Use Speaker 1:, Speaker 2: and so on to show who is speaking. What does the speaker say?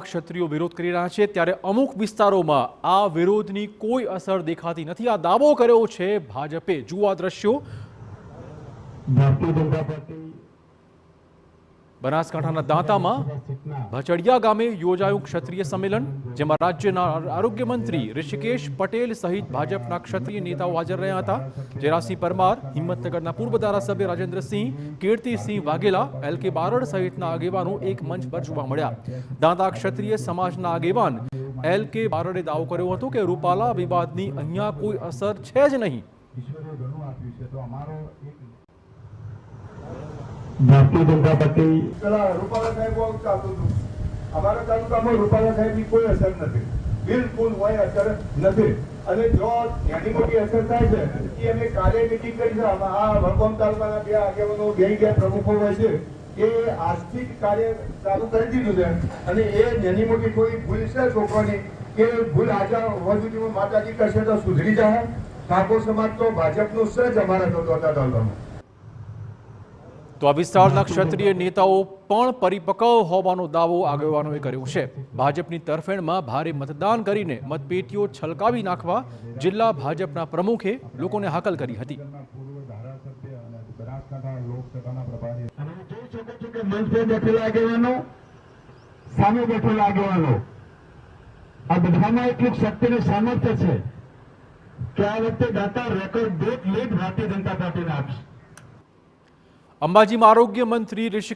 Speaker 1: ક્ષત્રિયો વિરોધ કરી રહ્યા છે ત્યારે અમુક વિસ્તારોમાં આ વિરોધની કોઈ અસર દેખાતી નથી। આ દાવો કર્યો છે ભાજપે। જુઓ આ દ્રશ્યો।
Speaker 2: ભારતીય જનતા પાર્ટી
Speaker 1: બનાસકાંઠાના દાંતામાં ભચડિયા ગામે યોજાયું ક્ષત્રિય સંમેલન, જેમાં રાજ્યના આરોગ્ય મંત્રી ઋષિકેશ પટેલ સહિત ભાજપના ક્ષત્રિય નેતાઓ હાજર રહ્યા હતા। જેરાસિંહ પરમાર, હિંમતનગરના પૂર્વ ધારાસભ્ય રાજેન્દ્રસિંહ, કીર્તિસિંહ વાઘેલા, એલ.કે. બારડ સહિતના આગેવાનો એક મંચ પર જોવા મળ્યા। દાંતા ક્ષત્રિય સમાજના આગેવાન એલ.કે. બારડે દાવો કર્યો હતો કે રૂપાલા વિવાદની અહીંયા કોઈ અસર છે જ નહીં।
Speaker 2: ઈશ્વરે ઘણું આપ્યું છે તો અમારો એક ભારતીય જનતા પાર્ટી
Speaker 3: રૂપાલા સાહેબ ચાલતું હતું। અમારા તાલુકામાં રૂપાલા સાહેબની કોઈ અસર નથી, બિલકુલ કોઈ અસર નથી। અને જો નાની મોટી અસર થાય છે એ અમે કાલે મિટિંગ કરી છે। આ વડગામ તાલુકાના બે આગેવાનો બે પ્રમુખો હોય છે એ આજથી જ કાર્ય ચાલુ કરી દીધું છે। અને એ નાની મોટી કોઈ ભૂલ છે છોકરાની કે ભૂલ આજે વધુ માતાજી કરશે તો સુધરી જાય। ઠાકોર સમાજ તો ભાજપનું છે જ અમારા દોતા તાલુકામાં।
Speaker 1: તો આ વિસ્તારના ક્ષત્રિય નેતાઓ પણ પરિપક્વ હોવાનો દાવો આગેવાનોએ કર્યો છે। ભાજપની તરફેણમાં ભારે મતદાન કરીને મતપેટીઓ છલકાવી નાખવા જિલ્લા ભાજપના પ્રમુખે લોકોને હાકલ કરી હતી।
Speaker 2: પૂર્વ ધારાસભ્ય અને બનાસકાંઠા લોકસભાના પ્રભારી અને હું જોઈ શકું છું કે મંચ પર બેઠેલા આગેવાનો, સામે બેઠેલા આગેવાનો, આ બધામાં એટલું શક્તિ અને સામર્થ્ય છે કે આ વખતે દાતા record break lead Bharatiya Janata પાર્ટીને આપશે।
Speaker 1: અંબાજીમાં આરોગ્ય મંત્રી ઋષિકેશ